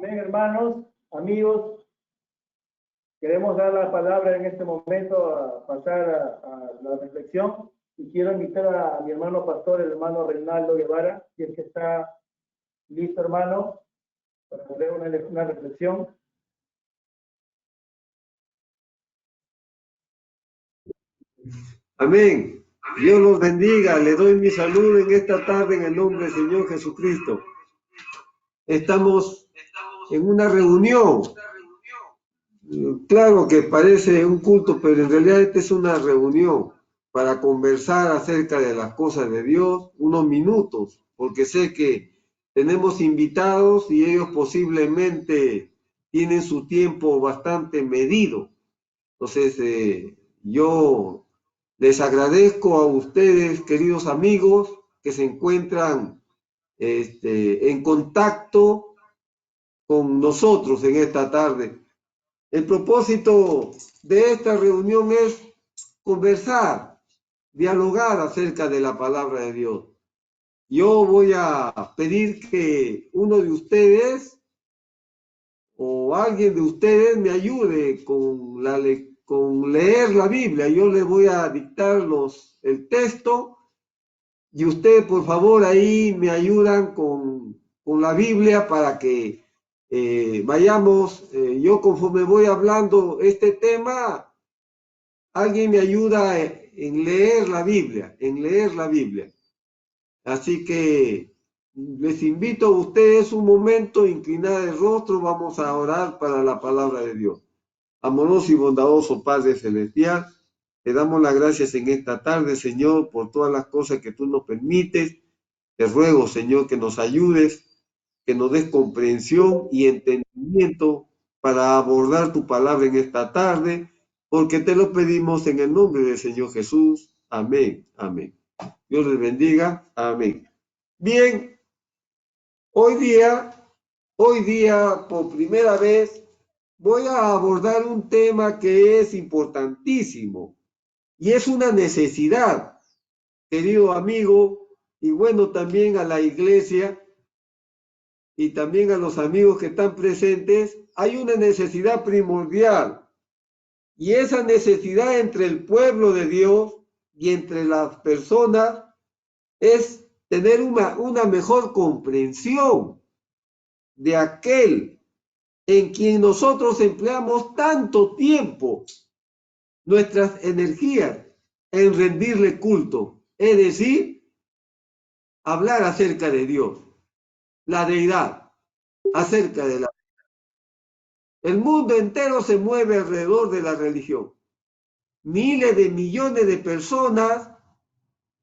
Amén, hermanos, amigos. Queremos dar la palabra en este momento a pasar a la reflexión. Y quiero invitar a mi hermano pastor, el hermano Reinaldo Guevara, si es que está listo, hermano, para hacer una reflexión. Amén. Dios los bendiga. Le doy mi saludo en esta tarde en el nombre del Señor Jesucristo. Estamos en una reunión. Claro que parece un culto, pero en realidad esta es una reunión para conversar acerca de las cosas de Dios, unos minutos, porque sé que tenemos invitados y ellos posiblemente tienen su tiempo bastante medido. Entonces, yo les agradezco a ustedes, queridos amigos, que se encuentran en contacto con nosotros en esta tarde. El propósito de esta reunión es conversar, dialogar acerca de la palabra de Dios. Yo voy a pedir que uno de ustedes o alguien de ustedes me ayude con leer la Biblia. Yo les voy a dictar el texto y ustedes por favor ahí me ayudan con la Biblia para que vayamos. Yo conforme voy hablando este tema, alguien me ayuda en leer la Biblia, Así que les invito a ustedes un momento, inclinar el rostro, vamos a orar para la palabra de Dios. Amoroso y bondadoso Padre Celestial, te damos las gracias en esta tarde, Señor, por todas las cosas que tú nos permites. Te ruego, Señor, que nos ayudes, que nos des comprensión y entendimiento para abordar tu palabra en esta tarde, porque te lo pedimos en el nombre del Señor Jesús. Amén, amén. Dios les bendiga. Amén. Bien, hoy día, por primera vez, voy a abordar un tema que es importantísimo y es una necesidad, querido amigo, y bueno, también a la iglesia y también a los amigos que están presentes. Hay una necesidad primordial y esa necesidad entre el pueblo de Dios y entre las personas es tener una mejor comprensión de aquel en quien nosotros empleamos tanto tiempo, nuestras energías, en rendirle culto, es decir, hablar acerca de Dios, la deidad, acerca de la... El mundo entero se mueve alrededor de la religión. Miles de millones de personas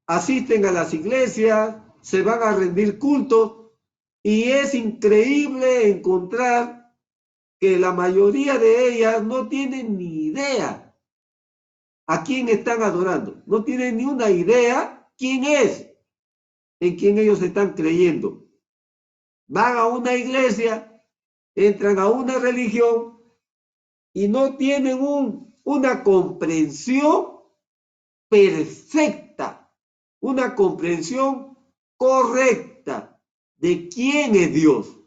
asisten a las iglesias, se van a rendir culto y es increíble encontrar que la mayoría de ellas no tienen ni idea a quién están adorando, no tienen ni una idea quién es en quien ellos están creyendo. Van a una iglesia, entran a una religión y no tienen una comprensión perfecta, una comprensión correcta de quién es Dios.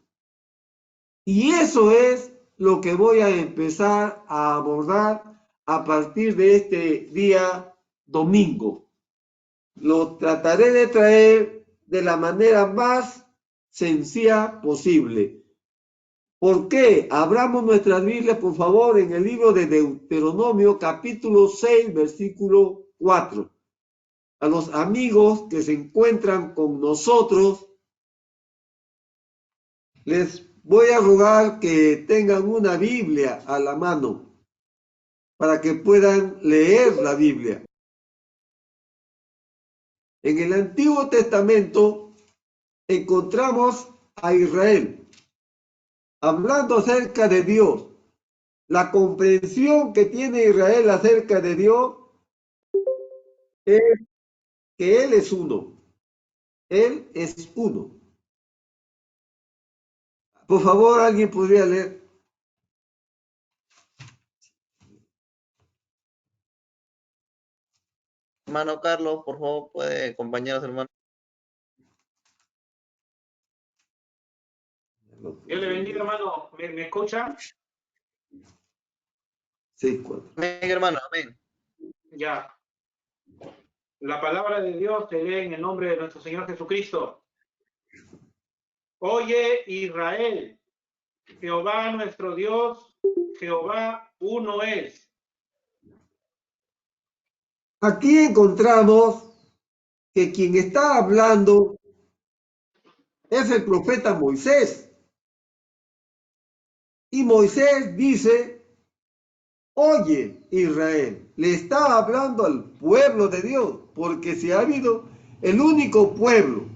Y eso es lo que voy a empezar a abordar a partir de este día domingo. Lo trataré de traer de la manera más sencilla posible. ¿Por qué? Abramos nuestras Biblias, por favor, en el libro de Deuteronomio, capítulo 6, versículo 4. A los amigos que se encuentran con nosotros, les voy a rogar que tengan una Biblia a la mano para que puedan leer la Biblia. En el Antiguo Testamento encontramos a Israel hablando acerca de Dios. La comprensión que tiene Israel acerca de Dios es que Él es uno. Él es uno. Por favor, ¿alguien podría leer? Hermano Carlos, por favor, puede acompañarnos, hermano. Dios le bendiga, hermano. ¿Me escucha? 6:4. Amén, hermano, amén. Ya. La palabra de Dios se lee en el nombre de nuestro Señor Jesucristo. Oye, Israel, Jehová nuestro Dios, Jehová uno es. Aquí encontramos que quien está hablando es el profeta Moisés. Y Moisés dice, oye, Israel, le está hablando al pueblo de Dios, porque si ha habido el único pueblo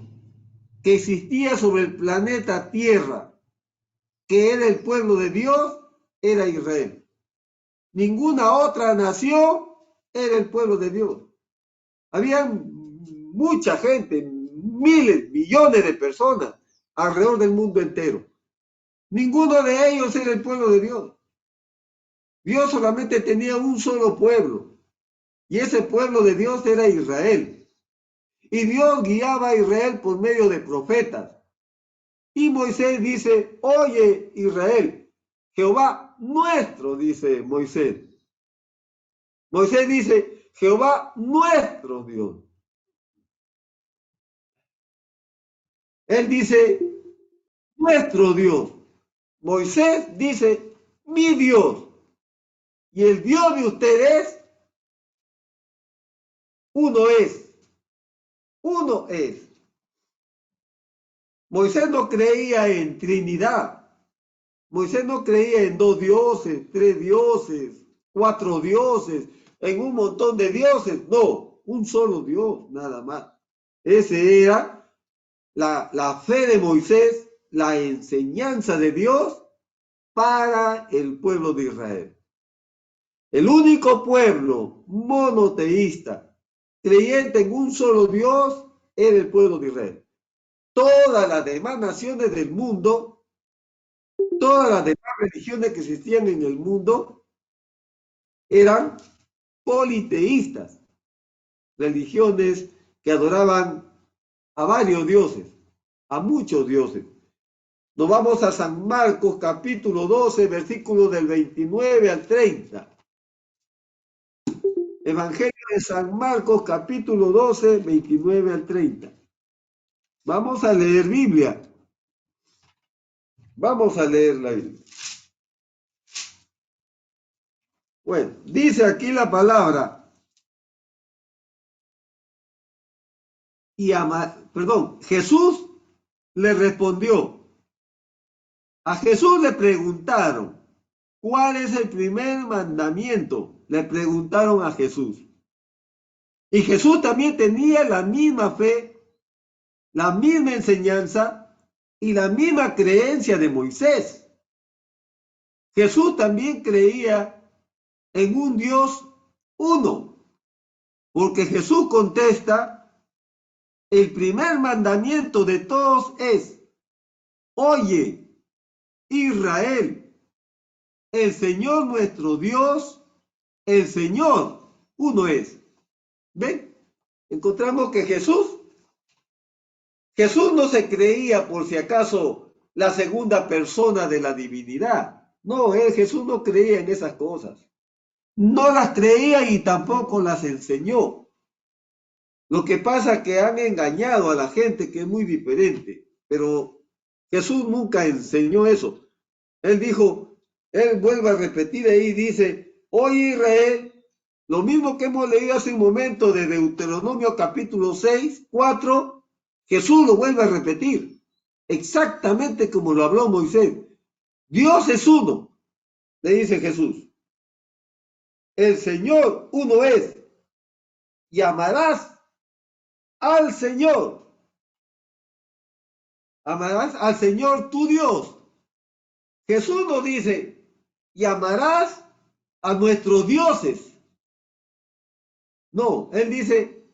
que existía sobre el planeta Tierra, que era el pueblo de Dios, era Israel. Ninguna otra nación era el pueblo de Dios. Había mucha gente, miles, millones de personas alrededor del mundo entero. Ninguno de ellos era el pueblo de Dios. Dios solamente tenía un solo pueblo, y ese pueblo de Dios era Israel. Y Dios guiaba a Israel por medio de profetas. Y Moisés dice, oye Israel, Jehová nuestro, dice Moisés. Moisés dice, Jehová nuestro Dios. Él dice, nuestro Dios. Moisés dice, mi Dios. Y el Dios de ustedes, uno es. Uno es. Moisés no creía en Trinidad. Moisés no creía en 2 dioses, 3 dioses, 4 dioses, en un montón de dioses. No, un solo Dios, nada más. Ese era la fe de Moisés, la enseñanza de Dios para el pueblo de Israel. El único pueblo monoteísta, creyente en un solo Dios, era el pueblo de Israel. Todas las demás naciones del mundo, todas las demás religiones que existían en el mundo, eran politeístas, religiones que adoraban a varios dioses, a muchos dioses. Nos vamos a San Marcos capítulo 12, versículos del 29 al 30. Evangelio de San Marcos capítulo 12, 29 al 30. Vamos a leer Biblia. Vamos a leer la Biblia. Bueno, dice aquí la palabra. Jesús le respondió. A Jesús le preguntaron, ¿cuál es el primer mandamiento? Le preguntaron a Jesús. Y Jesús también tenía la misma fe, la misma enseñanza y la misma creencia de Moisés. Jesús también creía en un Dios uno, porque Jesús contesta, el primer mandamiento de todos es, oye, Israel, el Señor nuestro Dios, el Señor uno es. ¿Ven? Encontramos que Jesús no se creía por si acaso la segunda persona de la divinidad. No, Jesús no creía en esas cosas. No las creía y tampoco las enseñó. Lo que pasa es que han engañado a la gente, que es muy diferente, pero Jesús nunca enseñó eso. Él dijo, él vuelve a repetir ahí, dice, oye Israel, lo mismo que hemos leído hace un momento de Deuteronomio capítulo 6, 4, Jesús lo vuelve a repetir, exactamente como lo habló Moisés. Dios es uno, le dice Jesús. El Señor uno es, y amarás al Señor. Amarás al Señor tu Dios. Jesús nos dice, y amarás a nuestros dioses. No, él dice,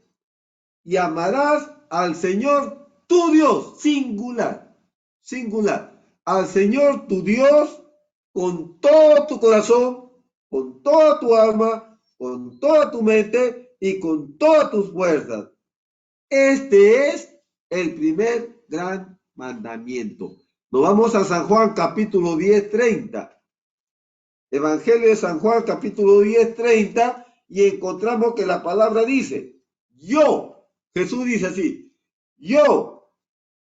y amarás al Señor tu Dios, singular, singular, al Señor tu Dios con todo tu corazón, con toda tu alma, con toda tu mente y con todas tus fuerzas. Este es el primer gran mandamiento. Nos vamos a San Juan capítulo 10, 30. Evangelio de San Juan capítulo 10, 30, y encontramos que la palabra dice, yo, Jesús dice así, yo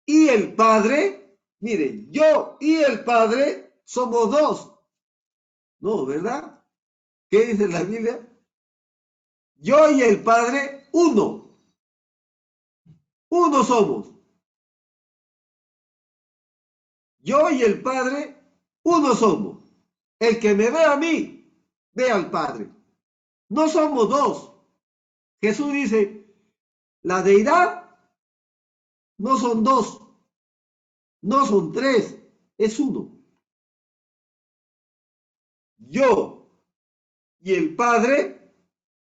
y el Padre, miren, yo y el Padre somos dos. No, ¿verdad? ¿Qué dice la Biblia? Yo y el Padre, uno. Uno somos. Yo y el Padre, uno somos. El que me ve a mí, ve al Padre. No somos dos. Jesús dice, la deidad no son dos, no son tres, es uno. Yo y el Padre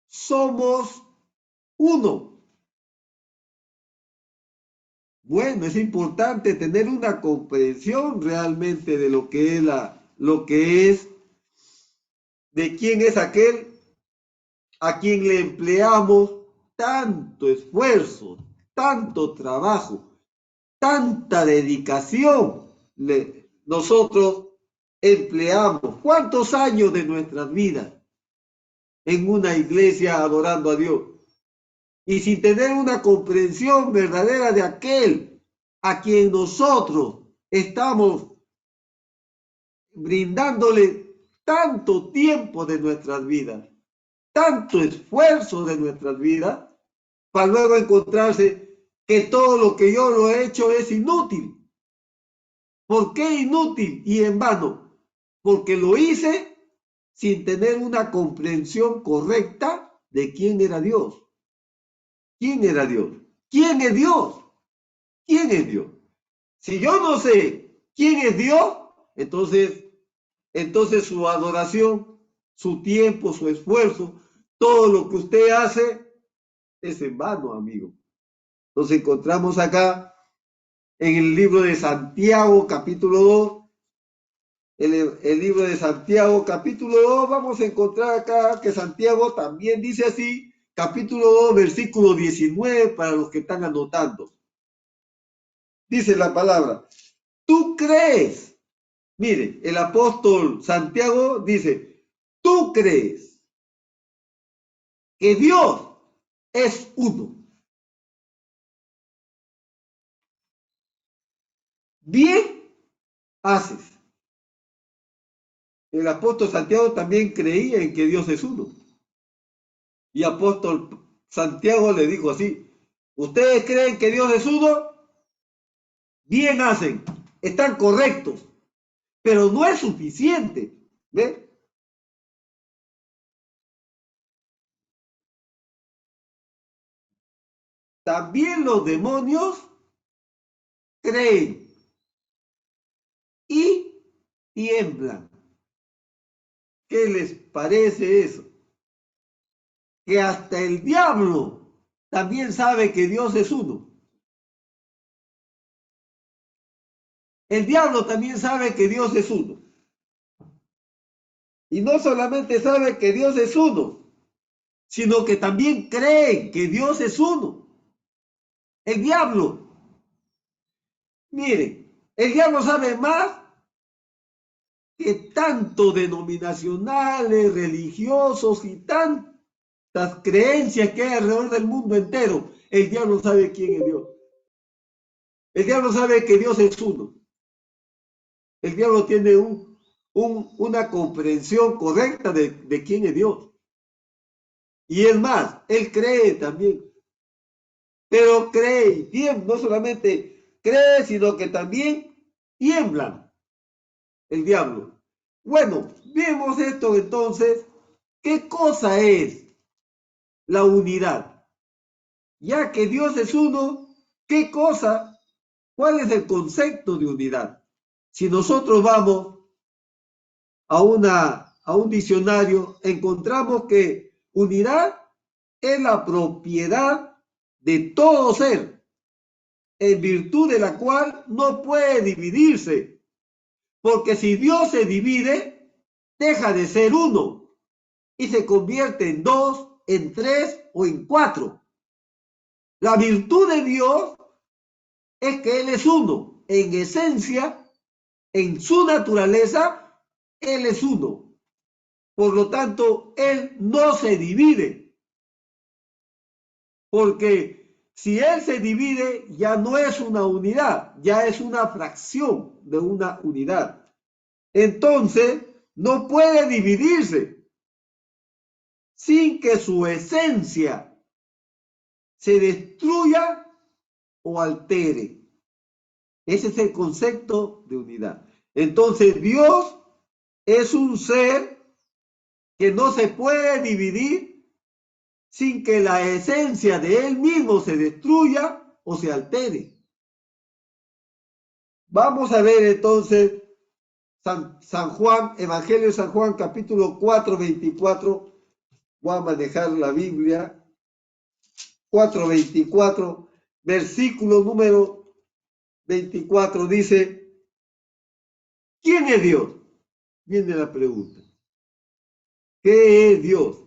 somos uno. Bueno, es importante tener una comprensión realmente de lo que es de quién es aquel a quien le empleamos tanto esfuerzo, tanto trabajo, tanta dedicación. Nosotros empleamos cuántos años de nuestras vidas en una iglesia adorando a Dios y sin tener una comprensión verdadera de aquel a quien nosotros estamos brindándole tanto tiempo de nuestras vidas, tanto esfuerzo de nuestras vidas, para luego encontrarse que todo lo que yo lo he hecho es inútil. ¿Por qué inútil y en vano? Porque lo hice sin tener una comprensión correcta de quién era Dios. ¿Quién era Dios? ¿Quién es Dios? ¿Quién es Dios? Si yo no sé quién es Dios, entonces su adoración, su tiempo, su esfuerzo, todo lo que usted hace es en vano, amigo. Nos encontramos acá en el libro de Santiago, capítulo 2. El libro de Santiago, capítulo 2, vamos a encontrar acá que Santiago también dice así, capítulo 2, versículo 19, para los que están anotando. Dice la palabra, tú crees. Mire, el apóstol Santiago dice, tú crees que Dios es uno. Bien haces. El apóstol Santiago también creía en que Dios es uno. Y apóstol Santiago le dijo así, ¿ustedes creen que Dios es uno? Bien hacen, están correctos, pero no es suficiente. ¿Ve? También los demonios creen y tiemblan. ¿Qué les parece eso? Que hasta el diablo también sabe que Dios es uno. El diablo también sabe que Dios es uno. Y no solamente sabe que Dios es uno, sino que también cree que Dios es uno. El diablo, miren, el diablo sabe más que tanto denominacionales, religiosos y tantas creencias que hay alrededor del mundo entero. El diablo sabe quién es Dios. El diablo sabe que Dios es uno. El diablo tiene una comprensión correcta de quién es Dios. Y es más, él cree también. Pero cree y tiembla, no solamente cree, sino que también tiembla el diablo. Bueno, vemos esto entonces. ¿Qué cosa es la unidad? Ya que Dios es uno, ¿qué cosa? ¿Cuál es el concepto de unidad? Si nosotros vamos a un diccionario, encontramos que unidad es la propiedad de todo ser, en virtud de la cual no puede dividirse, porque si Dios se divide, deja de ser uno y se convierte en dos, en tres o en cuatro. La virtud de Dios es que Él es uno en esencia En su naturaleza, Él es uno. Por lo tanto, Él no se divide. Porque si Él se divide, ya no es una unidad, ya es una fracción de una unidad. Entonces, no puede dividirse sin que su esencia se destruya o altere. Ese es el concepto de unidad. Entonces, Dios es un ser que no se puede dividir sin que la esencia de Él mismo se destruya o se altere. Vamos a ver entonces San Juan, Evangelio de San Juan, capítulo 4, 24. Voy a manejar la Biblia. 4, 24, versículo número 24 dice, ¿quién es Dios? Viene la pregunta. ¿Qué es Dios?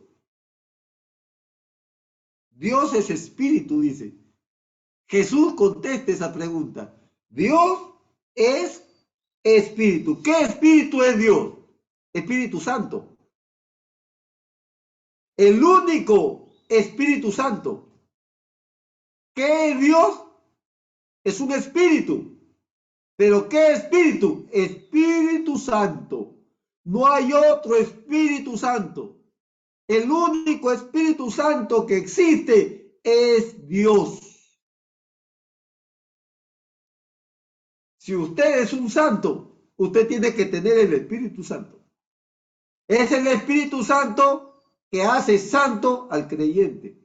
Dios es espíritu, dice. Jesús contesta esa pregunta. Dios es espíritu. ¿Qué espíritu es Dios? Espíritu Santo. El único Espíritu Santo. ¿Qué es Dios? Es un espíritu. ¿Pero qué espíritu? Espíritu Santo. No hay otro Espíritu Santo. El único Espíritu Santo que existe es Dios. Si usted es un santo, usted tiene que tener el Espíritu Santo. Es el Espíritu Santo que hace santo al creyente.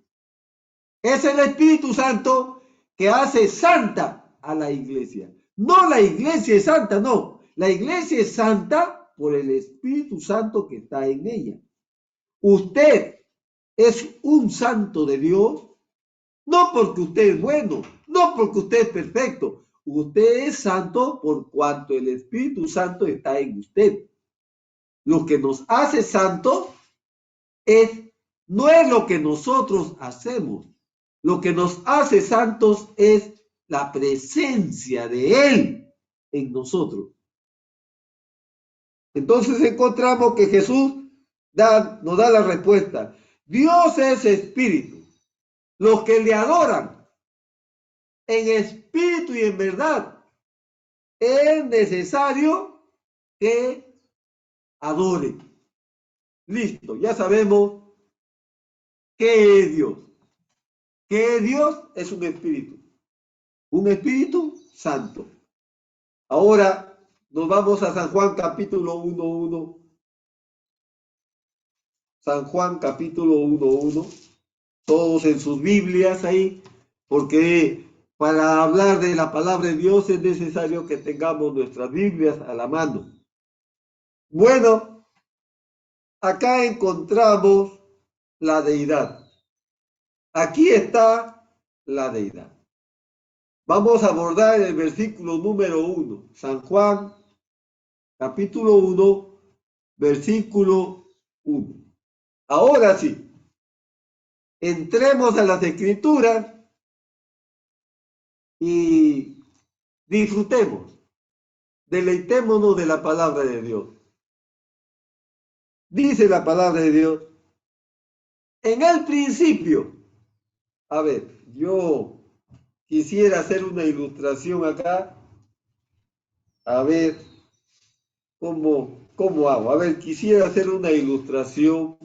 Es el Espíritu Santo que hace santa a la iglesia. No la iglesia es santa, no. La iglesia es santa por el Espíritu Santo que está en ella. Usted es un santo de Dios, no porque usted es bueno, no porque usted es perfecto. Usted es santo por cuanto el Espíritu Santo está en usted. Lo que nos hace santos no es lo que nosotros hacemos. Lo que nos hace santos es la presencia de Él en nosotros. Entonces encontramos que Jesús nos da la respuesta. Dios es espíritu. Los que le adoran en espíritu y en verdad, es necesario que adoren. Listo, ya sabemos qué es Dios. ¿Qué es Dios? Es un espíritu santo. Ahora nos vamos a San Juan capítulo 1:1. San Juan capítulo 1:1. Todos en sus Biblias ahí, porque para hablar de la palabra de Dios es necesario que tengamos nuestras Biblias a la mano. Bueno, acá encontramos la deidad. Aquí está la deidad. Vamos a abordar el versículo número 1. San Juan, capítulo 1, versículo 1. Ahora sí, entremos a las Escrituras y disfrutemos, deleitémonos de la palabra de Dios. Dice la palabra de Dios, en el principio, a ver, yo quisiera hacer una ilustración acá, a ver cómo hago. A ver, quisiera hacer una ilustración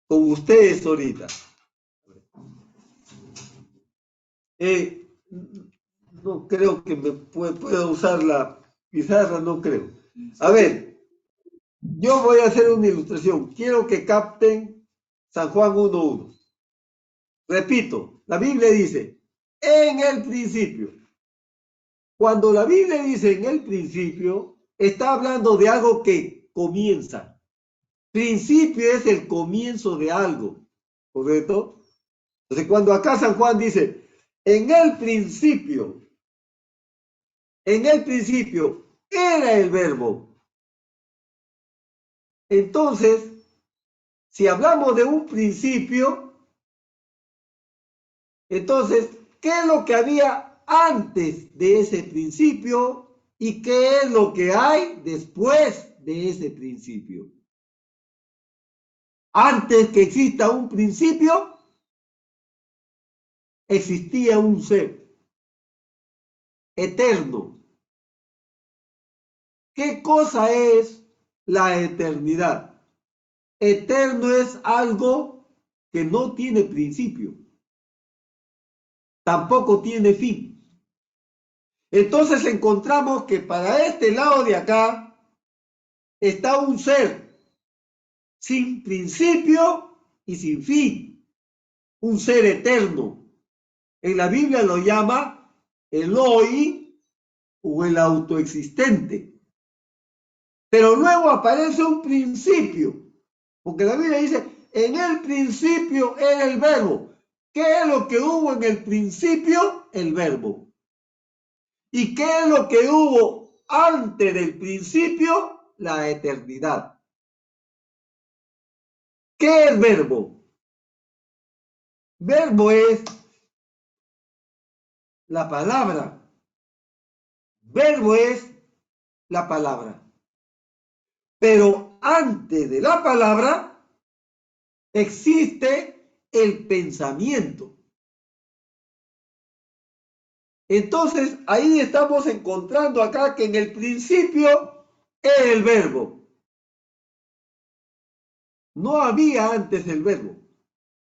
con ustedes ahorita. No creo que me pueda usar la pizarra, no creo. A ver, yo voy a hacer una ilustración. Quiero que capten San Juan 1:1. Repito, la Biblia dice, en el principio. Cuando la Biblia dice en el principio, está hablando de algo que comienza. Principio es el comienzo de algo, ¿correcto? Entonces, cuando acá San Juan dice, en el principio era el verbo. Entonces, si hablamos de un principio, entonces, ¿qué es lo que había antes de ese principio? ¿Y qué es lo que hay después de ese principio? Antes que exista un principio, existía un ser eterno. ¿Qué cosa es la eternidad? Eterno es algo que no tiene principio, tampoco tiene fin. Entonces encontramos que para este lado de acá está un ser sin principio y sin fin, un ser eterno. En la Biblia lo llama Eloi o el autoexistente. Pero luego aparece un principio, porque la Biblia dice, en el principio era el verbo. ¿Qué es lo que hubo en el principio? El verbo. ¿Y qué es lo que hubo antes del principio? La eternidad. ¿Qué es verbo? Verbo es la palabra. Verbo es la palabra. Pero antes de la palabra existe el pensamiento. Entonces, ahí estamos encontrando acá que en el principio era el verbo. No había antes el verbo.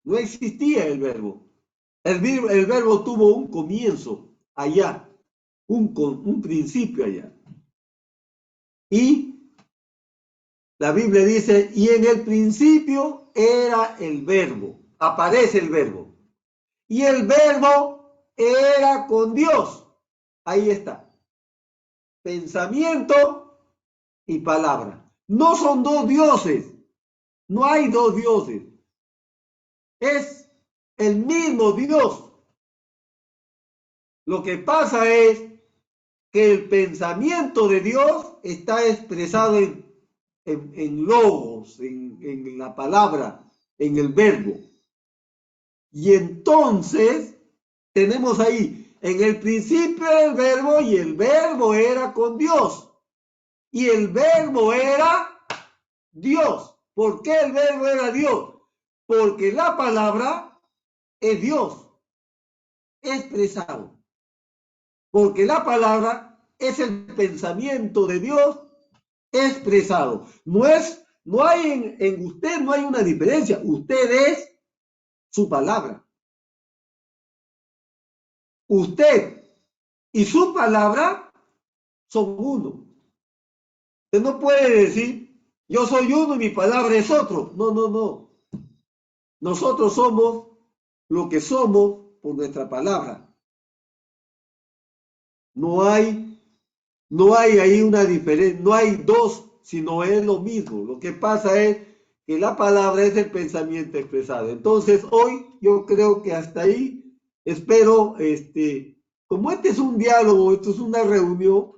No existía el verbo. El verbo tuvo un comienzo allá, un principio allá. Y la Biblia dice, y en el principio era el verbo. Aparece el verbo. Y el verbo era con Dios. Ahí está. Pensamiento y palabra. No son dos dioses. No hay dos dioses. Es el mismo Dios. Lo que pasa es que el pensamiento de Dios está expresado en logos, en la palabra, en el verbo. Y entonces tenemos ahí, en el principio el verbo y el verbo era con Dios. Y el verbo era Dios. ¿Por qué el verbo era Dios? Porque la palabra es Dios expresado. Porque la palabra es el pensamiento de Dios expresado. No hay en usted no hay una diferencia. Usted es su palabra. Usted y su palabra son uno. Usted no puede decir, yo soy uno y mi palabra es otro. No, no, no. Nosotros somos lo que somos por nuestra palabra. No hay ahí una diferencia, no hay dos, sino es lo mismo. Lo que pasa es que la palabra es el pensamiento expresado. Entonces, hoy yo creo que hasta ahí espero, como este es un diálogo, esto es una reunión,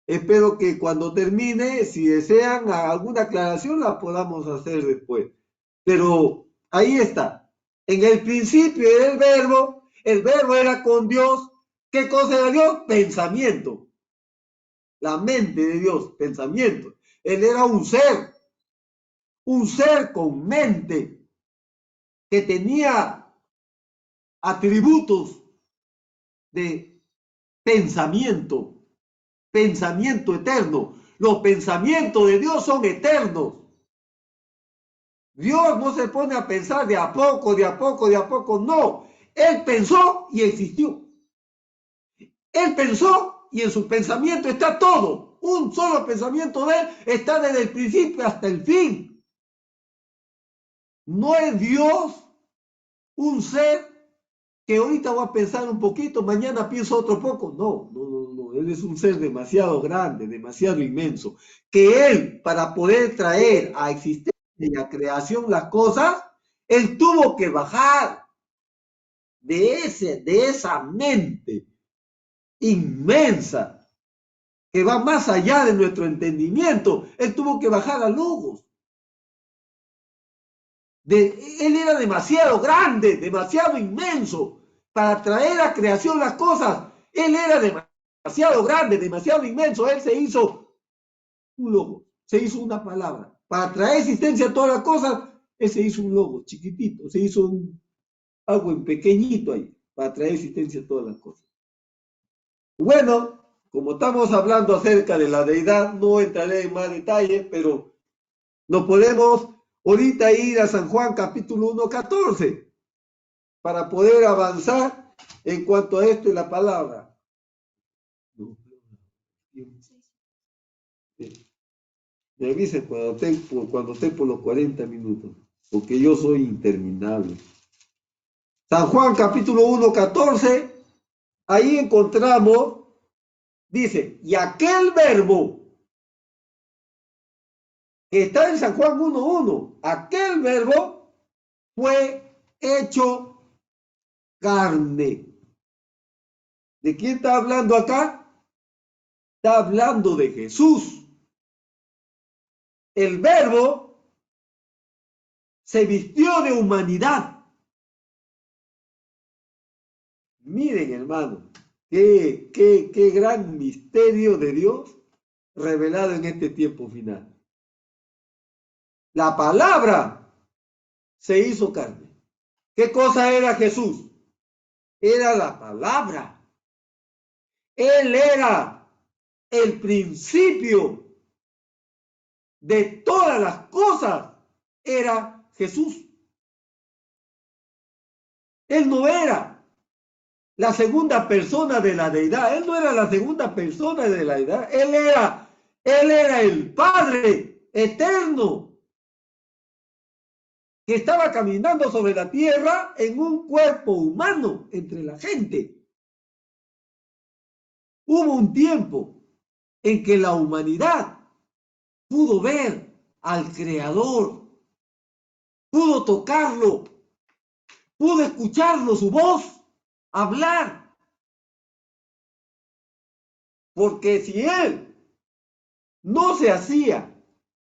espero que cuando termine, si desean alguna aclaración, la podamos hacer después. Pero ahí está. En el principio era el verbo era con Dios. ¿Qué cosa era Dios? Pensamiento. La mente de Dios, pensamiento. Él era un ser con mente, que tenía atributos de pensamiento, pensamiento eterno. Los pensamientos de Dios son eternos. Dios no se pone a pensar de a poco, de a poco, de a poco, no. Él pensó y existió. Él pensó y en su pensamiento está todo. Un solo pensamiento de él está desde el principio hasta el fin. No es Dios un ser que ahorita voy a pensar un poquito, mañana pienso otro poco. No, no, no, no. Él es un ser demasiado grande, demasiado inmenso, que él, para poder traer a existencia y a creación las cosas, él tuvo que bajar de esa mente inmensa que va más allá de nuestro entendimiento. Él tuvo que bajar a logos. Él era demasiado grande, demasiado inmenso para traer a creación las cosas. Él era demasiado demasiado grande, demasiado inmenso. Él se hizo un logo, se hizo una palabra. Para traer existencia a todas las cosas, él se hizo un logo chiquitito, se hizo algo en pequeñito ahí, para traer existencia a todas las cosas. Bueno, como estamos hablando acerca de la deidad, no entraré en más detalles, pero nos podemos ahorita ir a San Juan capítulo 1, 14, para poder avanzar en cuanto a esto y la palabra. Me avisen cuando esté por los 40 minutos, porque yo soy interminable. San Juan capítulo 1, 14, ahí encontramos, dice, y aquel verbo que está en San Juan 1:1, aquel verbo fue hecho carne. ¿De quién está hablando acá? Está hablando de Jesús. El verbo se vistió de humanidad. Miren, hermano, qué gran misterio de Dios revelado en este tiempo final. La palabra se hizo carne. ¿Qué cosa era Jesús? Era la palabra. Él era el principio de todas las cosas. Era Jesús. Él no era la segunda persona de la deidad. Él no era la segunda persona de la deidad. Él era el Padre eterno que estaba caminando sobre la tierra en un cuerpo humano entre la gente. Hubo un tiempo en que la humanidad pudo ver al Creador, pudo tocarlo, pudo escucharlo, su voz, hablar. Porque si él no se hacía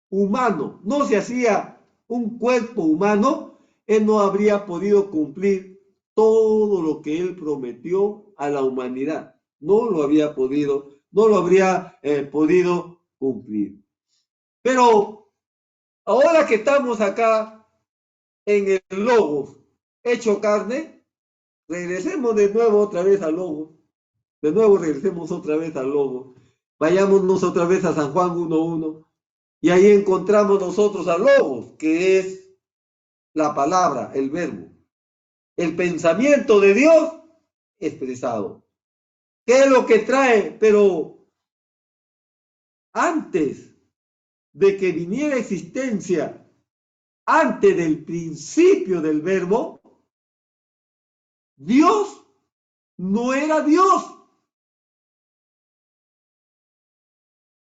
humano, no se hacía un cuerpo humano, él no habría podido cumplir todo lo que él prometió a la humanidad. No lo habría podido cumplir. Pero ahora que estamos acá en el Logos hecho carne, regresemos de nuevo otra vez al Logos. De nuevo regresemos otra vez al Logos. Vayámonos otra vez a San Juan 1:1. Y ahí encontramos nosotros al Logos, que es la palabra, el verbo. El pensamiento de Dios expresado. ¿Qué es lo que trae? Pero antes de que viniera existencia, antes del principio del verbo, Dios no era Dios.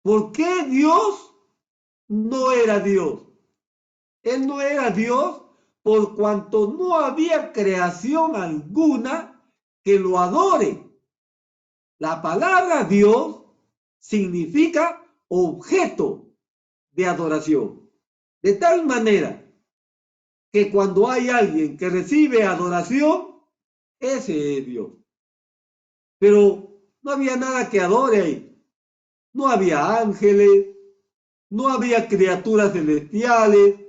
¿Por qué Dios no era Dios? Él no era Dios por cuanto no había creación alguna que lo adore. La palabra Dios significa objeto de adoración. De tal manera que cuando hay alguien que recibe adoración, ese es Dios. Pero no había nada que adore ahí. No había ángeles, no había criaturas celestiales,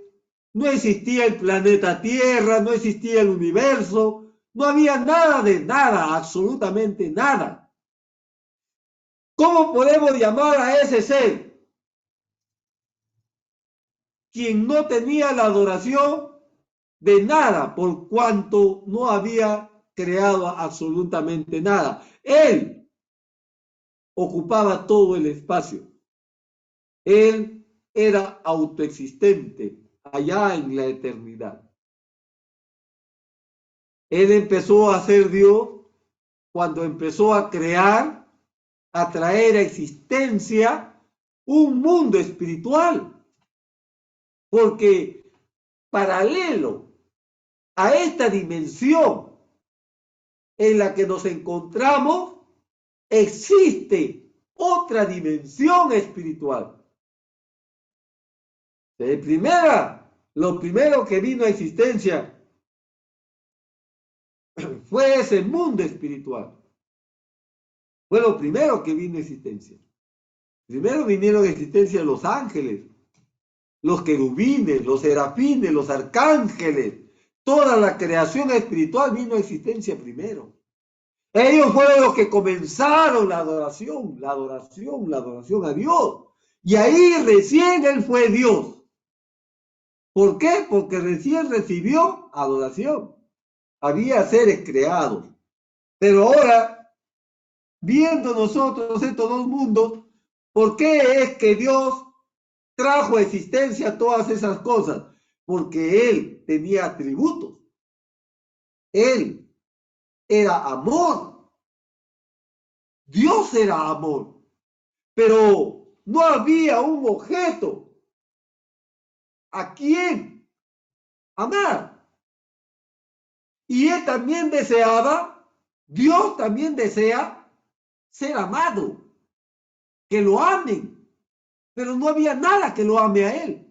no existía el planeta Tierra, no existía el universo, no había nada de nada, absolutamente nada. ¿Cómo podemos llamar a ese ser? Quien no tenía la adoración de nada, por cuanto no había creado absolutamente nada. Él ocupaba todo el espacio. Él era autoexistente allá en la eternidad. Él empezó a ser Dios cuando empezó a crear, a traer a existencia un mundo espiritual. Porque paralelo a esta dimensión en la que nos encontramos, existe otra dimensión espiritual. Lo primero que vino a existencia fue ese mundo espiritual. Fue lo primero que vino a existencia. Primero vinieron a existencia los ángeles, los querubines, los serafines, los arcángeles. Toda la creación espiritual vino a existencia primero. Ellos fueron los que comenzaron la adoración a Dios. Y ahí recién Él fue Dios. ¿Por qué? Porque recién recibió adoración. Había seres creados. Pero ahora, viendo nosotros estos dos mundos, ¿por qué es que Dios trajo a existencia todas esas cosas? Porque Él tenía atributos. Él era amor. Dios era amor. Pero no había un objeto a quien amar. Y Él también deseaba, Dios también desea ser amado, que lo amen. Pero no había nada que lo ame a Él.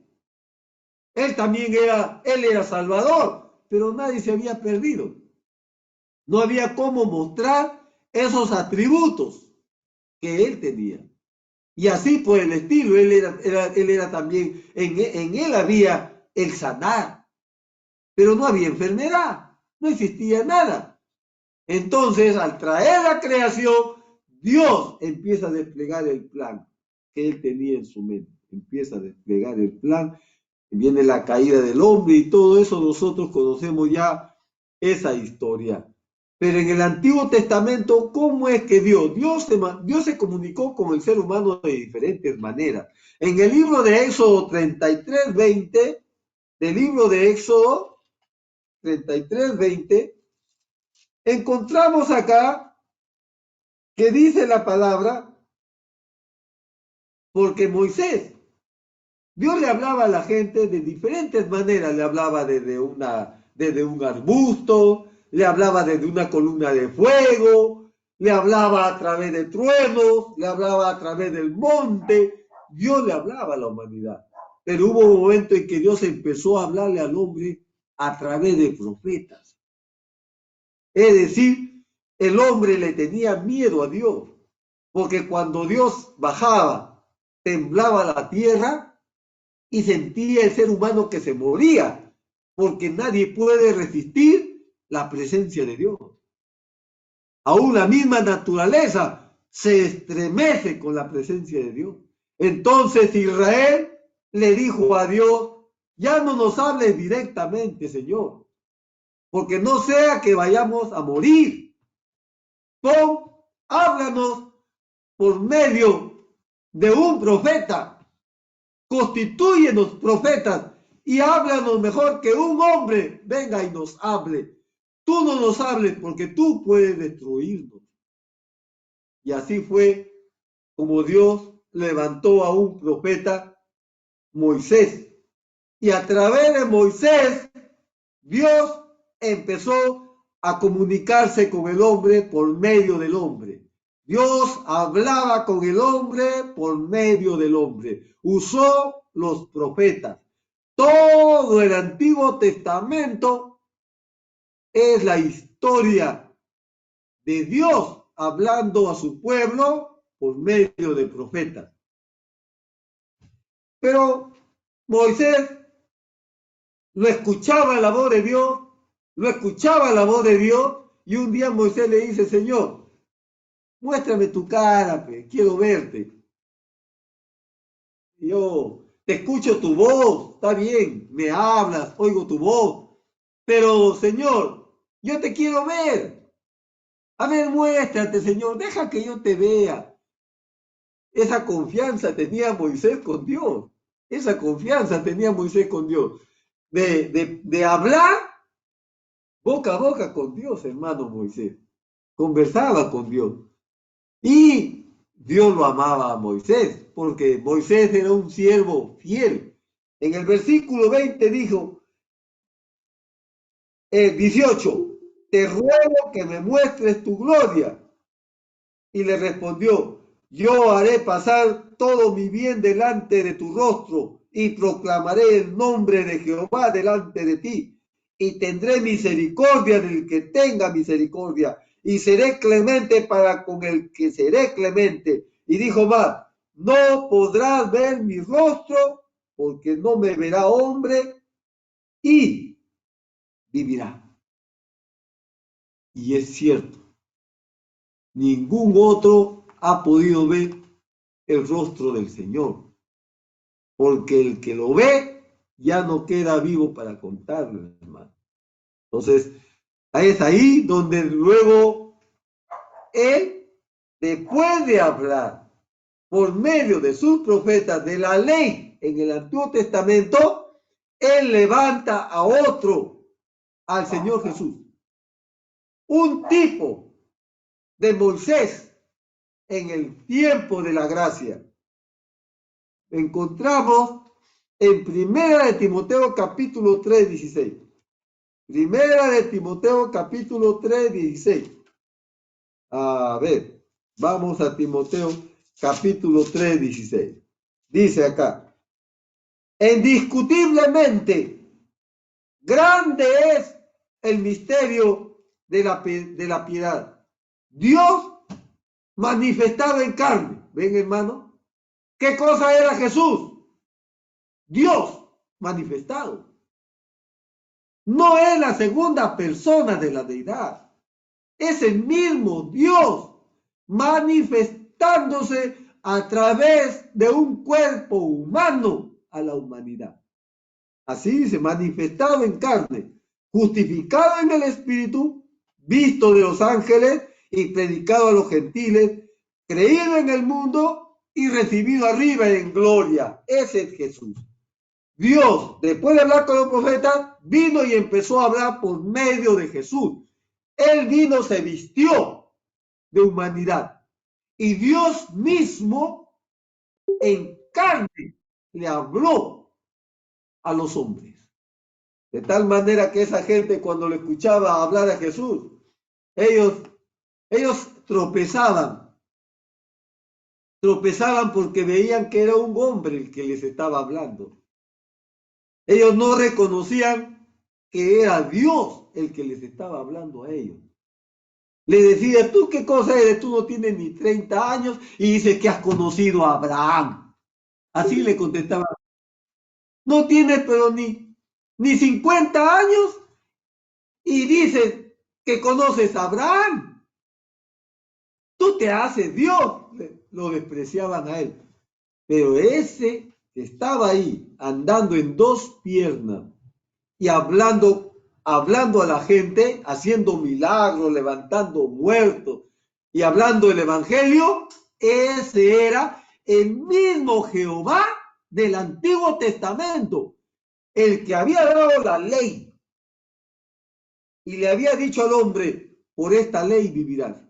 Él era Salvador, pero nadie se había perdido. No había cómo mostrar esos atributos que Él tenía. Y así por el estilo, él era también, en Él había el sanar, pero no había enfermedad, no existía nada. Entonces, al traer la creación, Dios empieza a desplegar el plan que Él tenía en su mente. Empieza a desplegar el plan, viene la caída del hombre y todo eso nosotros conocemos ya esa historia. Pero en el Antiguo Testamento, ¿cómo es que Dios se comunicó con el ser humano de diferentes maneras? En el libro de Éxodo 33:20, del libro de Éxodo 33:20, encontramos acá que dice la palabra, porque Dios le hablaba a la gente de diferentes maneras, le hablaba desde un arbusto, le hablaba desde una columna de fuego, le hablaba a través de truenos, le hablaba a través del monte. Dios le hablaba a la humanidad. Pero hubo un momento en que Dios empezó a hablarle al hombre a través de profetas. Es decir, el hombre le tenía miedo a Dios, porque cuando Dios bajaba, temblaba la tierra, y sentía el ser humano que se moría, porque nadie puede resistir la presencia de Dios. Aún la misma naturaleza se estremece con la presencia de Dios. Entonces Israel le dijo a Dios, ya no nos hables directamente, Señor, porque no sea que vayamos a morir. Háblanos por medio de un profeta. Constitúyenos profetas y háblanos mejor que un hombre venga y nos hable. Tú no nos hables porque tú puedes destruirnos. Y así fue como Dios levantó a un profeta, Moisés. Y a través de Moisés, Dios empezó a comunicarse con el hombre por medio del hombre. Dios hablaba con el hombre por medio del hombre. Usó los profetas. Todo el Antiguo Testamento es la historia de Dios hablando a su pueblo por medio de profetas. Pero Moisés lo escuchaba la voz de Dios, y un día Moisés le dice, Señor, muéstrame tu cara, quiero verte. Yo te escucho tu voz, está bien, me hablas, oigo tu voz, pero Señor, yo te quiero ver. A ver, muéstrate, Señor, deja que yo te vea. Esa confianza tenía Moisés con Dios. De hablar boca a boca con Dios, hermano Moisés. Conversaba con Dios. Y Dios lo amaba a Moisés, porque Moisés era un siervo fiel. En el versículo 20 dijo, 18, te ruego que me muestres tu gloria. Y le respondió, yo haré pasar todo mi bien delante de tu rostro y proclamaré el nombre de Jehová delante de ti. Y tendré misericordia del que tenga misericordia y seré clemente para con el que seré clemente. Y dijo más, no podrás ver mi rostro, porque no me verá hombre y vivirá. Y es cierto, ningún otro ha podido ver el rostro del Señor, porque el que lo ve ya no queda vivo para contarlo, hermano. Entonces, es ahí donde luego él, después de hablar por medio de sus profetas de la ley en el Antiguo Testamento, él levanta a otro, al Señor Jesús, un tipo de Moisés en el tiempo de la gracia. Encontramos en Primera de Timoteo capítulo 3, 16. Primera de Timoteo capítulo 3, 16. A ver, vamos a Timoteo capítulo 3, 16. Dice acá, indiscutiblemente, grande es el misterio de la piedad. Dios manifestado en carne. ¿Ven, hermano? ¿Qué cosa era Jesús? Dios manifestado. No es la segunda persona de la deidad. Es el mismo Dios manifestándose a través de un cuerpo humano a la humanidad. Así dice, manifestado en carne, justificado en el Espíritu, visto de los ángeles y predicado a los gentiles, creído en el mundo y recibido arriba en gloria. Ese es Jesús. Dios, después de hablar con los profetas, vino y empezó a hablar por medio de Jesús. Él vino, se vistió de humanidad. Y Dios mismo, en carne, le habló a los hombres. De tal manera que esa gente, cuando le escuchaba hablar a Jesús, ellos tropezaban porque veían que era un hombre el que les estaba hablando. Ellos no reconocían que era Dios el que les estaba hablando a ellos. Le decía, ¿tú qué cosa eres? Tú no tienes ni 30 años y dices que has conocido a Abraham. Así le contestaba. No tienes pero ni 50 años y dices que conoces a Abraham. Tú te haces Dios. Lo despreciaban a él. Pero ese que estaba ahí, andando en dos piernas y hablando a la gente, haciendo milagros, levantando muertos y hablando el evangelio, ese era el mismo Jehová del Antiguo Testamento, el que había dado la ley y le había dicho al hombre, por esta ley vivirás.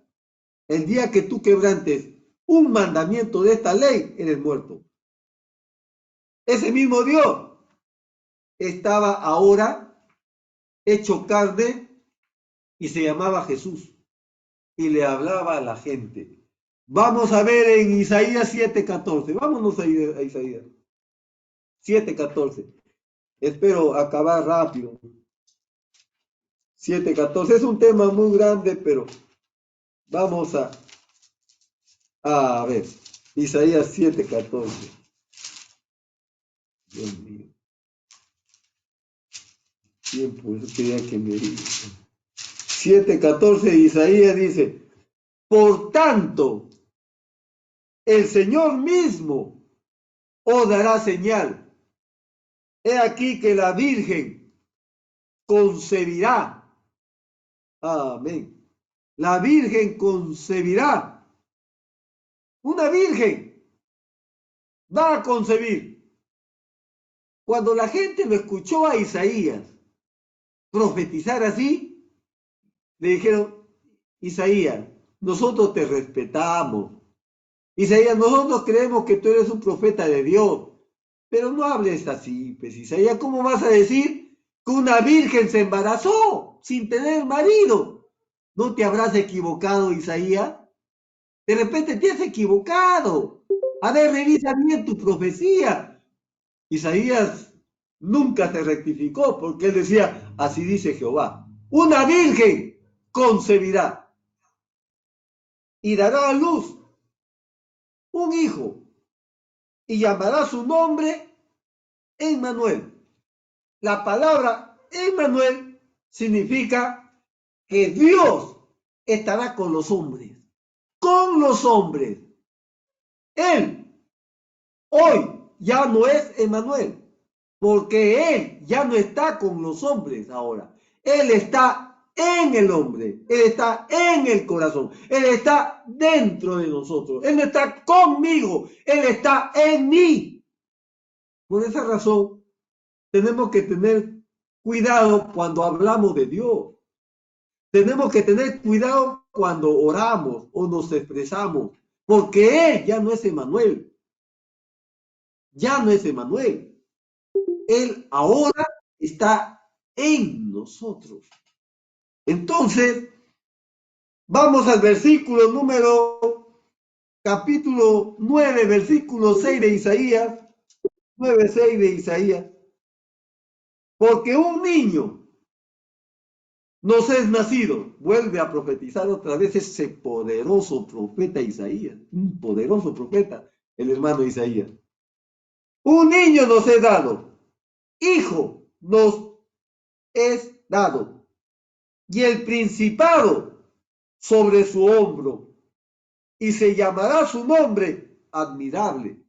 El día que tú quebrantes un mandamiento de esta ley, eres muerto. Ese mismo Dios estaba ahora hecho carne y se llamaba Jesús y le hablaba a la gente. Vamos a ver en Isaías 7:14. Vámonos a Isaías 7:14. Espero acabar rápido. 7:14 es un tema muy grande, pero vamos a ver. Isaías 7:14. Dios mío. Tiempo, eso quería que me diga. 7:14, Isaías dice, por tanto, el Señor mismo os dará señal. He aquí que la Virgen concebirá. Amén. La Virgen concebirá. Una virgen va a concebir. Cuando la gente lo escuchó a Isaías profetizar así, le dijeron, Isaías, nosotros te respetamos. Isaías, nosotros creemos que tú eres un profeta de Dios, pero no hables así, pues Isaías, ¿cómo vas a decir que una virgen se embarazó sin tener marido? ¿No te habrás equivocado, Isaías? De repente te has equivocado. A ver, revisa bien tu profecía. Isaías nunca se rectificó porque él decía, así dice Jehová, una virgen concebirá. y dará a luz un hijo y llamará su nombre Emmanuel. La palabra Emmanuel significa que Dios estará con los hombres. Con los hombres. Él hoy ya no es Emmanuel, porque Él ya no está con los hombres ahora. Él está en el hombre, Él está en el corazón, Él está dentro de nosotros, Él no está conmigo, Él está en mí. Por esa razón, tenemos que tener cuidado cuando hablamos de Dios. Tenemos que tener cuidado cuando oramos o nos expresamos, porque Él ya no es Emmanuel. Ya no es Emmanuel. Él ahora está en nosotros. Entonces, vamos al versículo capítulo 9, versículo 6 de Isaías, 9:6 de Isaías. Porque un niño nos es nacido. Vuelve a profetizar otra vez ese poderoso profeta Isaías, un poderoso profeta, el hermano Isaías. Un niño nos es dado, hijo nos es dado, y el principado sobre su hombro, y se llamará su nombre admirable,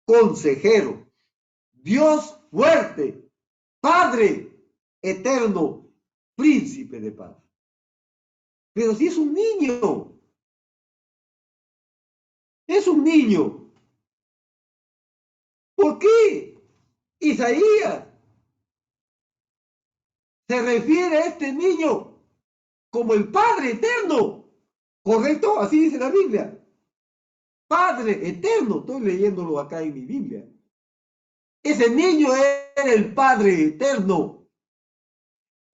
consejero, Dios fuerte, Padre eterno, príncipe de paz. Pero si es un niño, es un niño. ¿Por qué Isaías se refiere a este niño como el Padre eterno? ¿Correcto? Así dice la Biblia. Padre eterno, estoy leyéndolo acá en mi Biblia. Ese niño era el Padre eterno.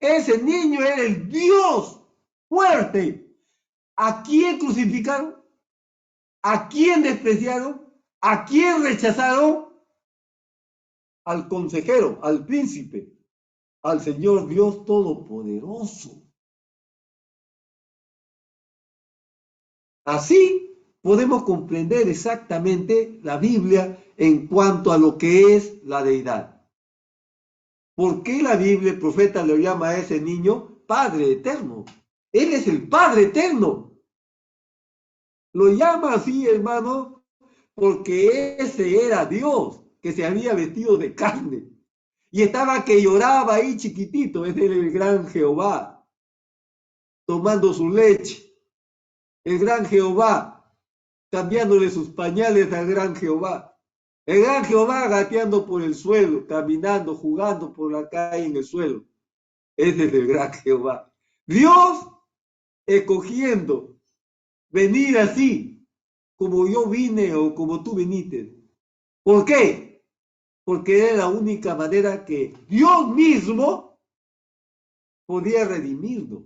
Ese niño era el Dios fuerte. ¿A quién crucificaron? ¿A quién despreciaron? ¿A quién rechazaron? Al consejero, al príncipe, al Señor Dios Todopoderoso. Así podemos comprender exactamente la Biblia en cuanto a lo que es la deidad. ¿Por qué la Biblia, el profeta, lo llama a ese niño Padre Eterno? Él es el Padre Eterno. Lo llama así, hermano, porque ese era Dios que se había vestido de carne. Y estaba que lloraba ahí chiquitito, es el gran Jehová, tomando su leche. El gran Jehová, cambiándole sus pañales al gran Jehová. El gran Jehová gateando por el suelo, caminando, jugando por la calle en el suelo. Ese es el gran Jehová. Dios escogiendo venir así, como yo vine o como tú viniste. ¿Por qué? Porque era la única manera que Dios mismo podía redimirnos.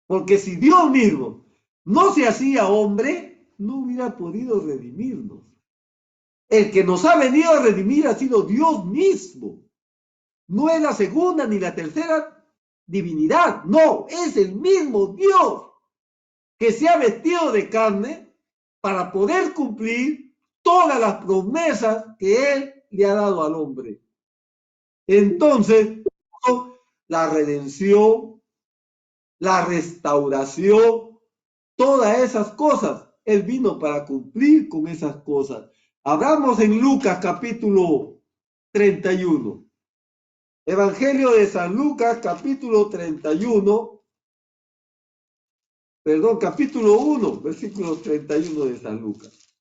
Porque si Dios mismo no se hacía hombre, no hubiera podido redimirnos. El que nos ha venido a redimir ha sido Dios mismo. No es la segunda ni la tercera divinidad, no, es el mismo Dios que se ha vestido de carne para poder cumplir todas las promesas que Él le ha dado al hombre. Entonces, la redención, la restauración, todas esas cosas, Él vino para cumplir con esas cosas. Hablamos en Lucas capítulo 31. Evangelio de San Lucas capítulo 31. Perdón, capítulo 1, versículo 31 de San Lucas.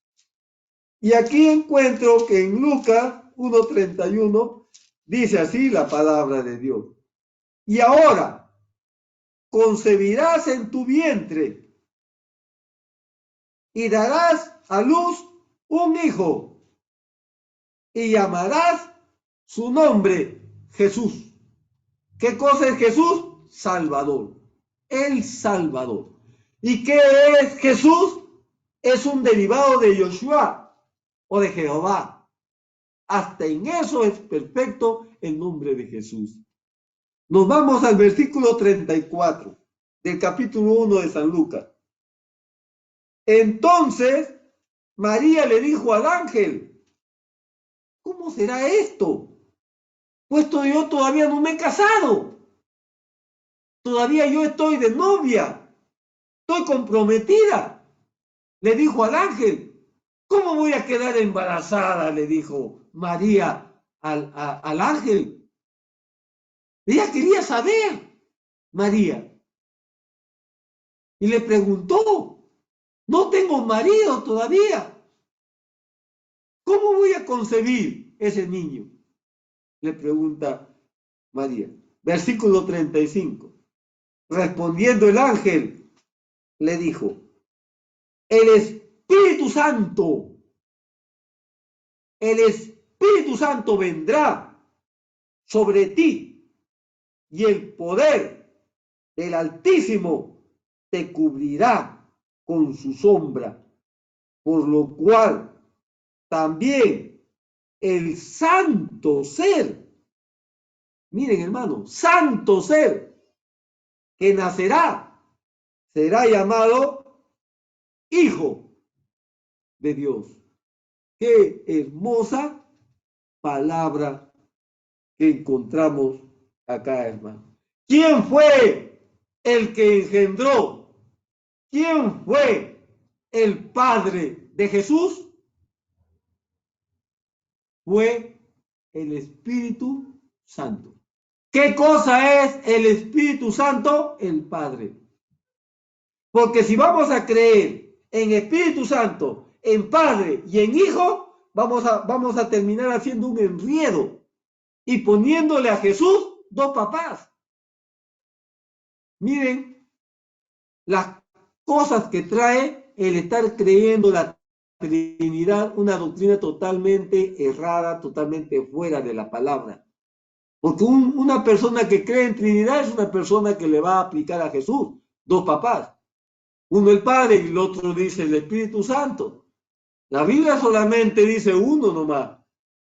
Y aquí encuentro que en Lucas 1:31 dice así la palabra de Dios. Y ahora concebirás en tu vientre y darás a luz un hijo y llamarás su nombre Jesús. ¿Qué cosa es Jesús? Salvador. El Salvador. ¿Y qué es Jesús? Es un derivado de Yoshua o de Jehová. Hasta en eso es perfecto el nombre de Jesús. Nos vamos al versículo 34 del capítulo 1 de San Lucas. Entonces María le dijo al ángel: ¿cómo será esto? Puesto yo todavía no me he casado. Todavía yo estoy de novia. Estoy comprometida. Le dijo al ángel. ¿Cómo voy a quedar embarazada? Le dijo María al ángel. Ella quería saber, María. Y le preguntó: no tengo marido todavía. ¿Cómo voy a concebir ese niño? Le pregunta María. Versículo 35. Respondiendo el ángel, le dijo: el Espíritu Santo, el Espíritu Santo vendrá sobre ti y el poder del Altísimo te cubrirá con su sombra, por lo cual también el santo ser, miren hermano, santo ser que nacerá, será llamado Hijo de Dios. Qué hermosa palabra que encontramos acá, hermano. ¿Quién fue el que engendró? ¿Quién fue el Padre de Jesús? Fue el Espíritu Santo. ¿Qué cosa es el Espíritu Santo? El Padre. Porque si vamos a creer en Espíritu Santo, en Padre y en Hijo, vamos a terminar haciendo un enredo y poniéndole a Jesús dos papás. Miren las cosas que trae el estar creyendo la Trinidad, una doctrina totalmente errada, totalmente fuera de la palabra. Porque una persona que cree en Trinidad es una persona que le va a aplicar a Jesús dos papás. Uno el Padre y el otro dice el Espíritu Santo. La Biblia solamente dice uno nomás,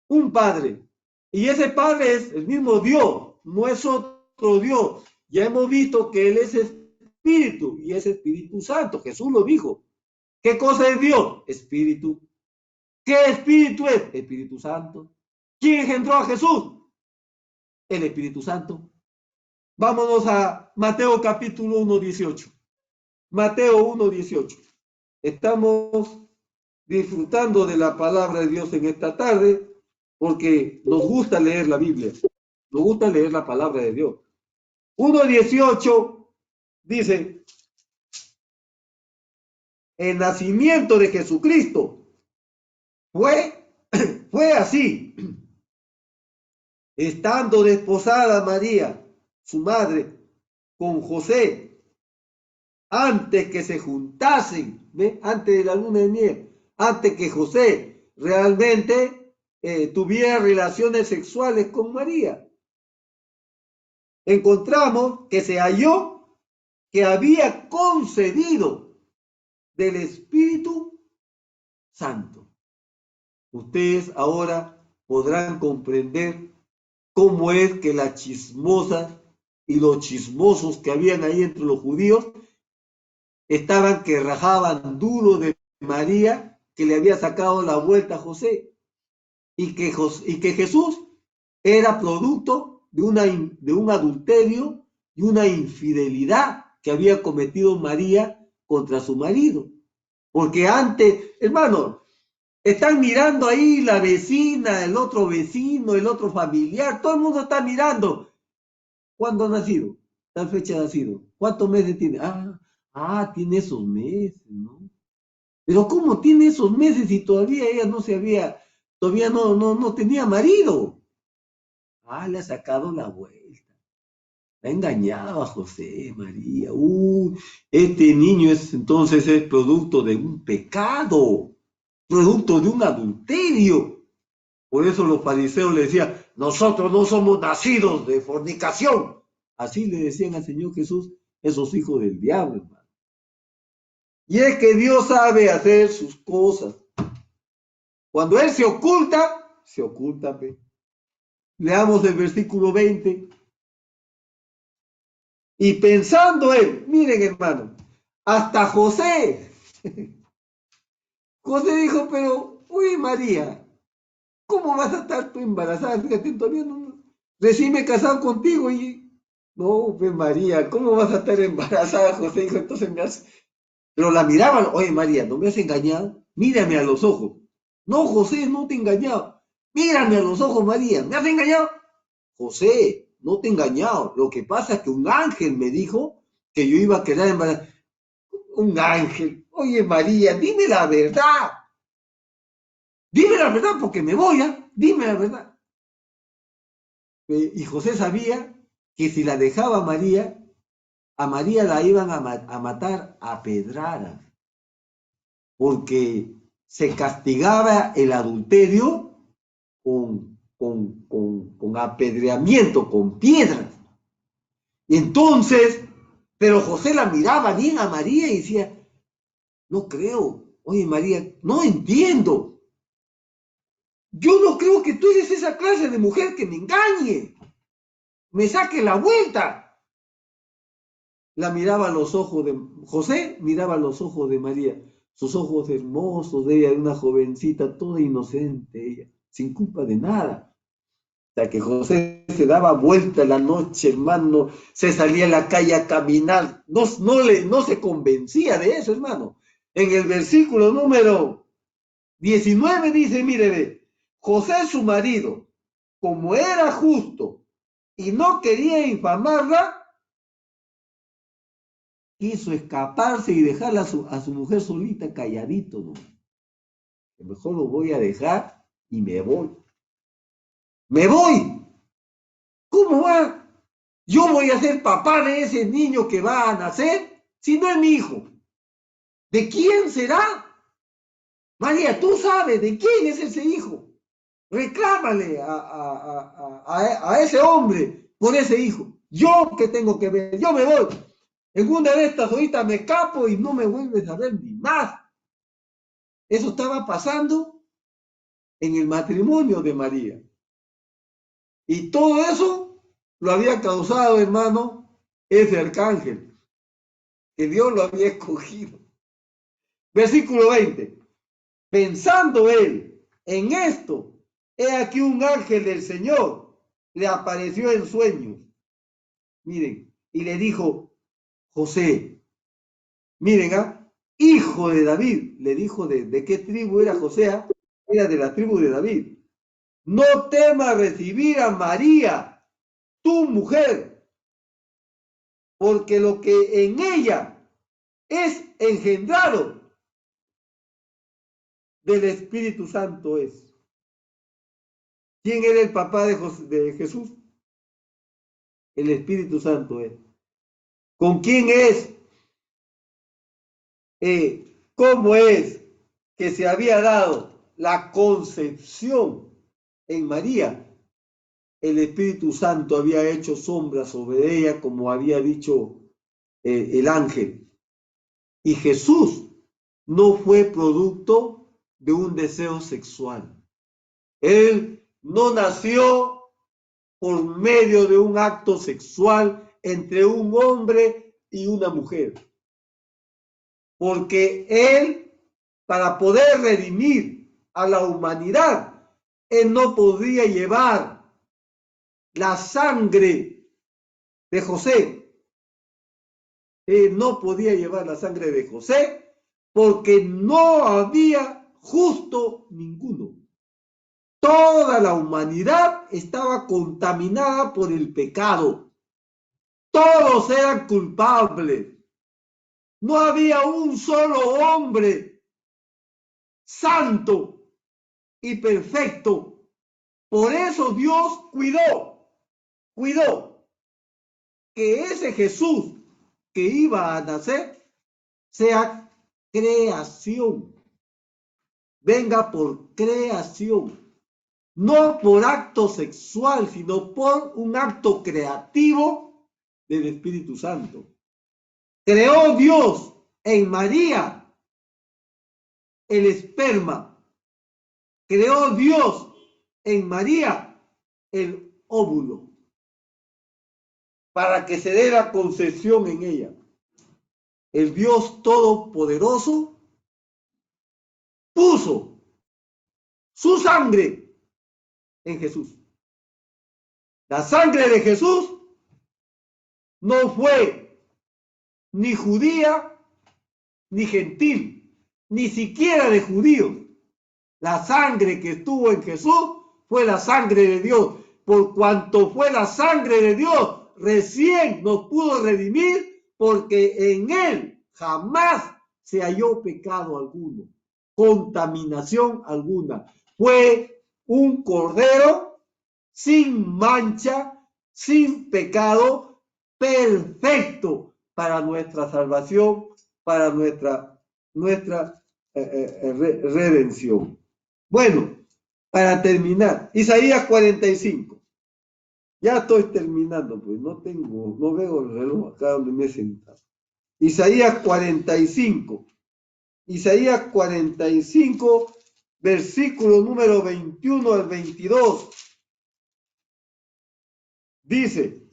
un Padre. Y ese Padre es el mismo Dios, no es otro Dios. Ya hemos visto que Él es Espíritu y es Espíritu Santo. Jesús lo dijo. ¿Qué cosa es Dios? Espíritu. ¿Qué espíritu es? Espíritu Santo. ¿Quién engendró a Jesús? El Espíritu Santo. Vámonos a Mateo capítulo 1:18. Mateo 1:18. Estamos disfrutando de la palabra de Dios en esta tarde porque nos gusta leer la Biblia. Nos gusta leer la palabra de Dios. 1:18 dice: el nacimiento de Jesucristo fue así. Estando desposada María, su madre, con José, antes que se juntasen, ¿ve? Antes de la luna de miel, antes que José realmente tuviera relaciones sexuales con María, encontramos que se halló que había concebido del Espíritu Santo. Ustedes ahora podrán comprender cómo es que las chismosas y los chismosos que habían ahí entre los judíos estaban que rajaban duro de María, que le había sacado la vuelta a José, y que Jesús era producto de un adulterio y una infidelidad que había cometido María contra su marido. Porque antes, hermano, están mirando ahí la vecina, el otro vecino, el otro familiar, todo el mundo está mirando. ¿Cuándo ha nacido? Tal fecha ha nacido. ¿Cuántos meses tiene? Tiene esos meses, ¿no? Pero ¿cómo tiene esos meses si todavía ella todavía no tenía marido? Le ha sacado la vuelta. La ha engañado a José, María. Este niño entonces es producto de un pecado, producto de un adulterio. Por eso los fariseos le decían: nosotros no somos nacidos de fornicación. Así le decían al Señor Jesús esos hijos del diablo, hermano. Y es que Dios sabe hacer sus cosas. Cuando Él se oculta, ve. Leamos el versículo 20. Y pensando Él, miren hermano, hasta José José dijo, pero, oye María, ¿cómo vas a estar tú embarazada? Fíjate, todavía no, recién me he casado contigo y... No, pues María, ¿cómo vas a estar embarazada? José dijo, entonces me hace... Pero la miraban, oye María, ¿no me has engañado? Mírame a los ojos. No, José, no te he engañado. Mírame a los ojos, María, ¿me has engañado? José, no te he engañado. Lo que pasa es que un ángel me dijo que yo iba a quedar embarazada. Un ángel. Oye María, dime la verdad. Dime la verdad porque me voy, ¿ah? Dime la verdad. Y José sabía que si la dejaba a María la iban a matar a pedradas, porque se castigaba el adulterio con apedreamiento, con piedras. Y entonces, pero José la miraba bien a María y decía, no creo, oye María, no entiendo. Yo no creo que tú eres esa clase de mujer que me engañe, me saque la vuelta. La miraba a los ojos de José, miraba a los ojos de María, sus ojos hermosos de ella, de una jovencita toda inocente, ella, sin culpa de nada. O sea que José se daba vuelta en la noche, hermano, se salía a la calle a caminar, no se convencía de eso, hermano. En el versículo número 19 dice, mire, José su marido, como era justo y no quería infamarla, quiso escaparse y dejarla a su mujer solita, calladito, ¿no? Mejor lo voy a dejar y me voy. ¡Me voy! ¿Cómo va? Yo voy a ser papá de ese niño que va a nacer, si no es mi hijo. ¿De quién será? María, tú sabes de quién es ese hijo. Reclámale a ese hombre por ese hijo. Yo que tengo que ver, yo me voy. En una de estas ahorita me escapo y no me vuelves a ver ni más. Eso estaba pasando en el matrimonio de María. Y todo eso lo había causado, hermano, ese arcángel, que Dios lo había escogido. Versículo 20. Pensando él en esto, he aquí un ángel del Señor le apareció en sueños. Miren, y le dijo, José, miren, hijo de David, le dijo de qué tribu era José, era de la tribu de David. No temas recibir a María, tu mujer, porque lo que en ella es engendrado del Espíritu Santo es. ¿Quién era el papá de Jesús? El Espíritu Santo es. ¿Con quién es? ¿Cómo es que se había dado la concepción en María? El Espíritu Santo había hecho sombra sobre ella, como había dicho el ángel. Y Jesús no fue producto de un deseo sexual. Él no nació por medio de un acto sexual entre un hombre y una mujer. Porque Él, para poder redimir a la humanidad, Él no podía llevar la sangre de José. Él no podía llevar la sangre de José porque no había justo ninguno. Toda la humanidad estaba contaminada por el pecado. Todos eran culpables. No había un solo hombre santo y perfecto. Por eso Dios cuidó que ese Jesús que iba a nacer sea creación. Venga por creación. No por acto sexual, sino por un acto creativo del Espíritu Santo. Creó Dios en María el esperma. Creó Dios en María el óvulo para que se dé la concepción en ella. El Dios Todopoderoso puso su sangre en Jesús. La sangre de Jesús no fue ni judía ni gentil, ni siquiera de judíos. La sangre que estuvo en Jesús fue la sangre de Dios. Por cuanto fue la sangre de Dios, recién nos pudo redimir, porque en él jamás se halló pecado alguno, contaminación alguna. Fue un cordero sin mancha, sin pecado, perfecto para nuestra salvación, para nuestra redención. Bueno, para terminar, Isaías 45. Ya estoy terminando, pues no veo el reloj acá donde me he sentado. Isaías 45. Isaías 45, versículo número 21 al 22. Dice,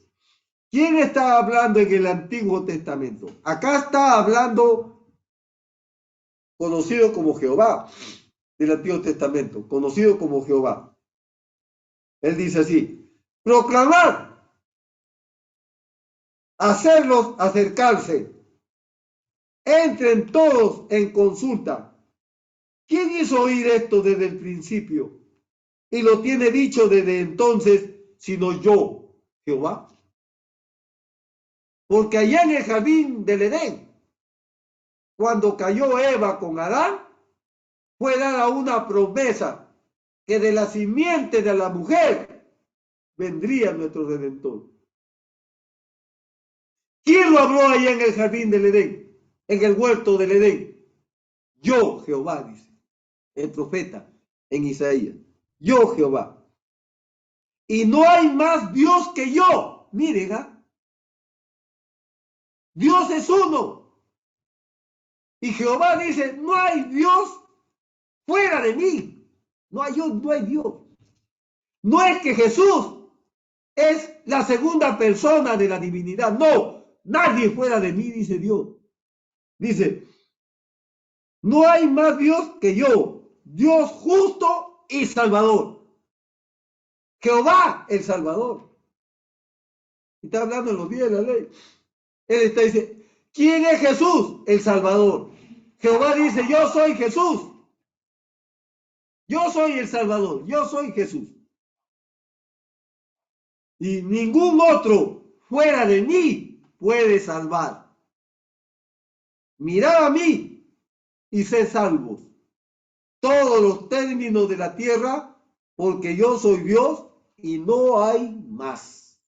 ¿quién está hablando en el Antiguo Testamento? Acá está hablando conocido como Jehová del Antiguo Testamento, conocido como Jehová. Él dice así, proclamar, hacerlos acercarse, entren todos en consulta. ¿Quién hizo oír esto desde el principio? Y lo tiene dicho desde entonces, sino yo, Jehová. Porque allá en el jardín del Edén, cuando cayó Eva con Adán, fue dada una promesa que de la simiente de la mujer vendría nuestro Redentor. ¿Quién lo habló allá en el jardín del Edén? En el huerto del Edén. Yo, Jehová, dice el profeta en Isaías. Yo, Jehová. Y no hay más Dios que yo. Miren, ¿ah? Dios es uno. Y Jehová dice, no hay Dios fuera de mí. No hay Dios. No es que Jesús es la segunda persona de la divinidad. No, nadie fuera de mí, dice Dios. Dice, no hay más Dios que yo, Dios justo y salvador. Jehová el Salvador. Está hablando en los días de la ley. Él está dice, ¿quién es Jesús? El Salvador. Jehová dice, yo soy Jesús. Yo soy el Salvador. Yo soy Jesús. Y ningún otro fuera de mí puede salvar. Mirad a mí y sed salvos todos los términos de la tierra, porque yo soy Dios y no hay más.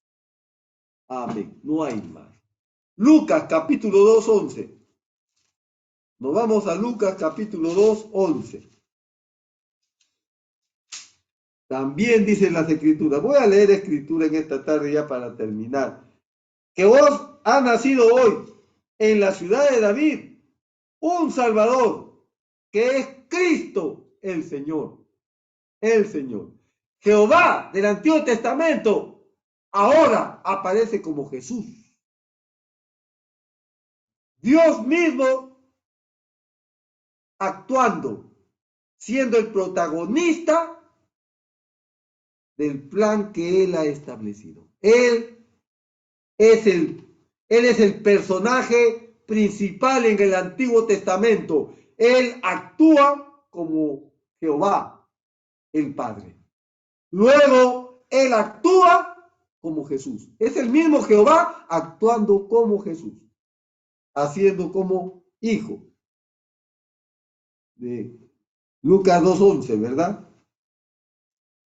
Amén. No hay más. Lucas capítulo 2, 11. Nos vamos a Lucas capítulo 2, 11. También dicen las escrituras. Voy a leer escritura en esta tarde ya para terminar. Que vos ha nacido hoy en la ciudad de David un Salvador, que es Cristo el Señor. El Señor. Jehová del Antiguo Testamento ahora aparece como Jesús. Dios mismo actuando, siendo el protagonista del plan que Él ha establecido. Él es el personaje principal en el Antiguo Testamento. Él actúa como Jehová, el Padre. Luego, Él actúa como Jesús. Es el mismo Jehová actuando como Jesús, haciendo como hijo. De Lucas 2:11, ¿verdad?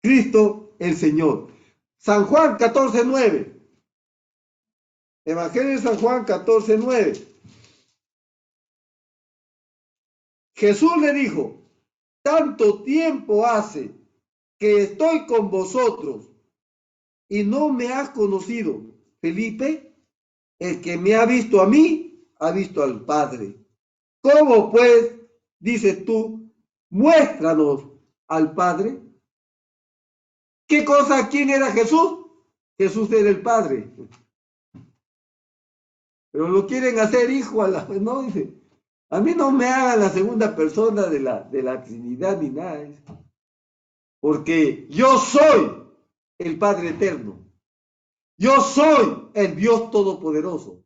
Cristo el Señor. San Juan 14:9. Evangelio de San Juan 14:9. Jesús le dijo, tanto tiempo hace que estoy con vosotros y no me has conocido, Felipe. El que me ha visto a mí, ha visto al Padre. ¿Cómo pues, dices tú, muéstranos al Padre? ¿Qué cosa? ¿Quién era Jesús? Jesús era el Padre. Pero lo quieren hacer hijo a la... No, dice, A mí no me hagan la segunda persona de la Trinidad ni nada de eso. Porque yo soy el Padre Eterno. Yo soy el Dios Todopoderoso.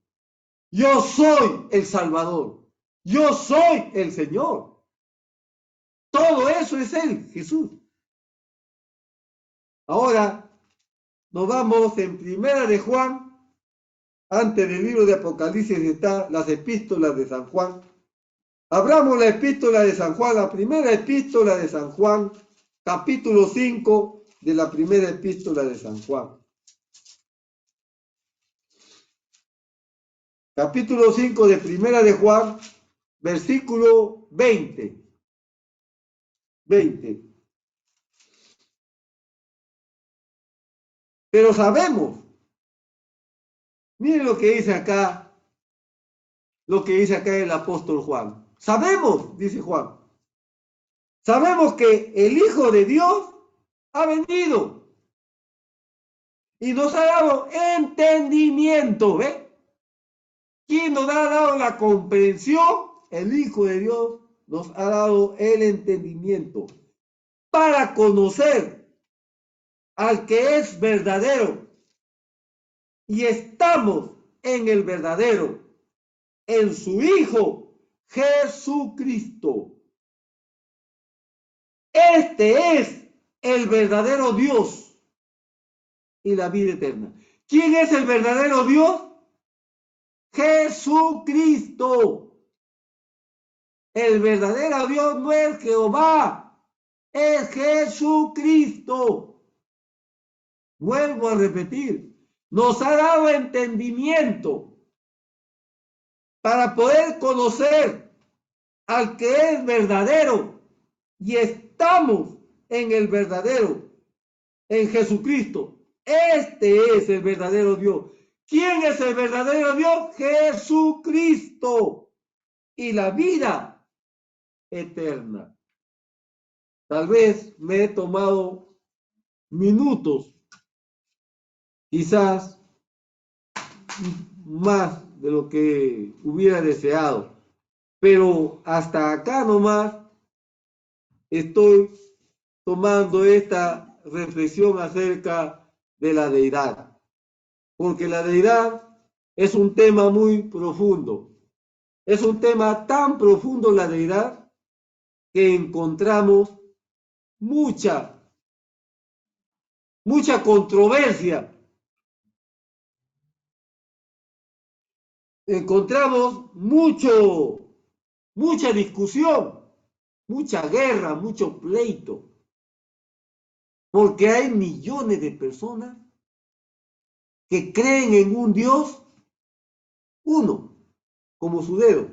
Yo soy el Salvador. Yo soy el Señor. Todo eso es Él, Jesús. Ahora nos vamos en Primera de Juan. Antes del libro de Apocalipsis están las epístolas de San Juan. Abramos la epístola de San Juan, la primera epístola de San Juan, capítulo 5 de la primera epístola de San Juan. Capítulo 5 de Primera de Juan, versículo 20. 20. Pero sabemos, miren lo que dice acá el apóstol Juan. Sabemos, dice Juan, sabemos que el Hijo de Dios ha venido y nos ha dado entendimiento, ¿ve? ¿Quién nos ha dado la comprensión? El Hijo de Dios nos ha dado el entendimiento para conocer al que es verdadero. Y estamos en el verdadero, en su Hijo Jesucristo. Este es el verdadero Dios y la vida eterna. ¿Quién es el verdadero Dios? Jesucristo. El verdadero Dios no es Jehová, es Jesucristo. Vuelvo a repetir, nos ha dado entendimiento para poder conocer al que es verdadero y estamos en el verdadero, en Jesucristo. Este es el verdadero Dios. ¿Quién es el verdadero Dios? Jesucristo y la vida eterna. Tal vez me he tomado minutos, quizás más de lo que hubiera deseado, pero hasta acá nomás estoy tomando esta reflexión acerca de la deidad, porque la deidad es un tema muy profundo, es un tema tan profundo la deidad que encontramos mucha controversia. Encontramos mucha discusión, mucha guerra, mucho pleito, porque hay millones de personas que creen en un Dios, uno, como su dedo.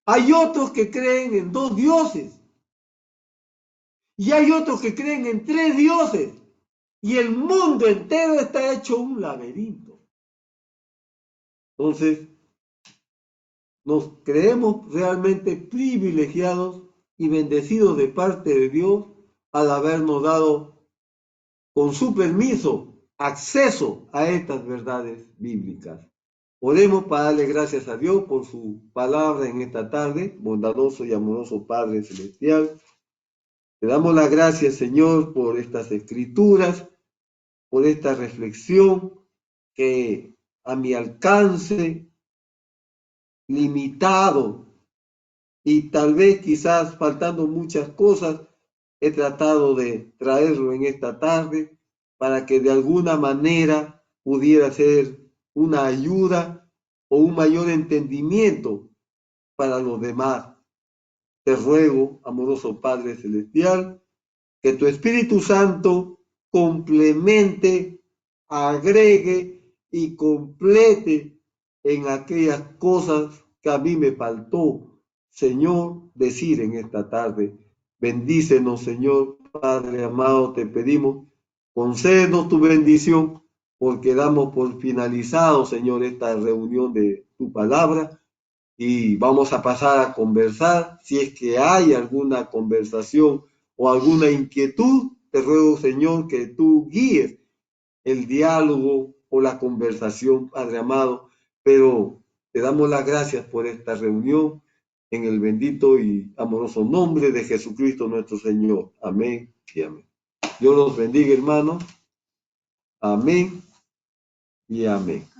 Hay otros que creen en 2 dioses, y hay otros que creen en 3 dioses, y el mundo entero está hecho un laberinto. Entonces, nos creemos realmente privilegiados y bendecidos de parte de Dios al habernos dado, con su permiso, acceso a estas verdades bíblicas. Oremos para darle gracias a Dios por su palabra en esta tarde, bondadoso y amoroso Padre Celestial. Te damos las gracias, Señor, por estas escrituras, por esta reflexión que a mi alcance limitado y tal vez quizás faltando muchas cosas, he tratado de traerlo en esta tarde para que de alguna manera pudiera ser una ayuda o un mayor entendimiento para los demás. Te ruego, amoroso Padre Celestial, que tu Espíritu Santo complemente, agregue y complete en aquellas cosas que a mí me faltó, Señor, decir en esta tarde. Bendícenos, Señor, Padre amado, te pedimos, concédenos tu bendición, porque damos por finalizado, Señor, esta reunión de tu palabra y vamos a pasar a conversar. Si es que hay alguna conversación o alguna inquietud, te ruego, Señor, que tú guíes el diálogo o la conversación, Padre amado, pero Te damos las gracias por esta reunión en el bendito y amoroso nombre de Jesucristo nuestro Señor. Amén y amén. Dios los bendiga, hermanos. Amén y amén.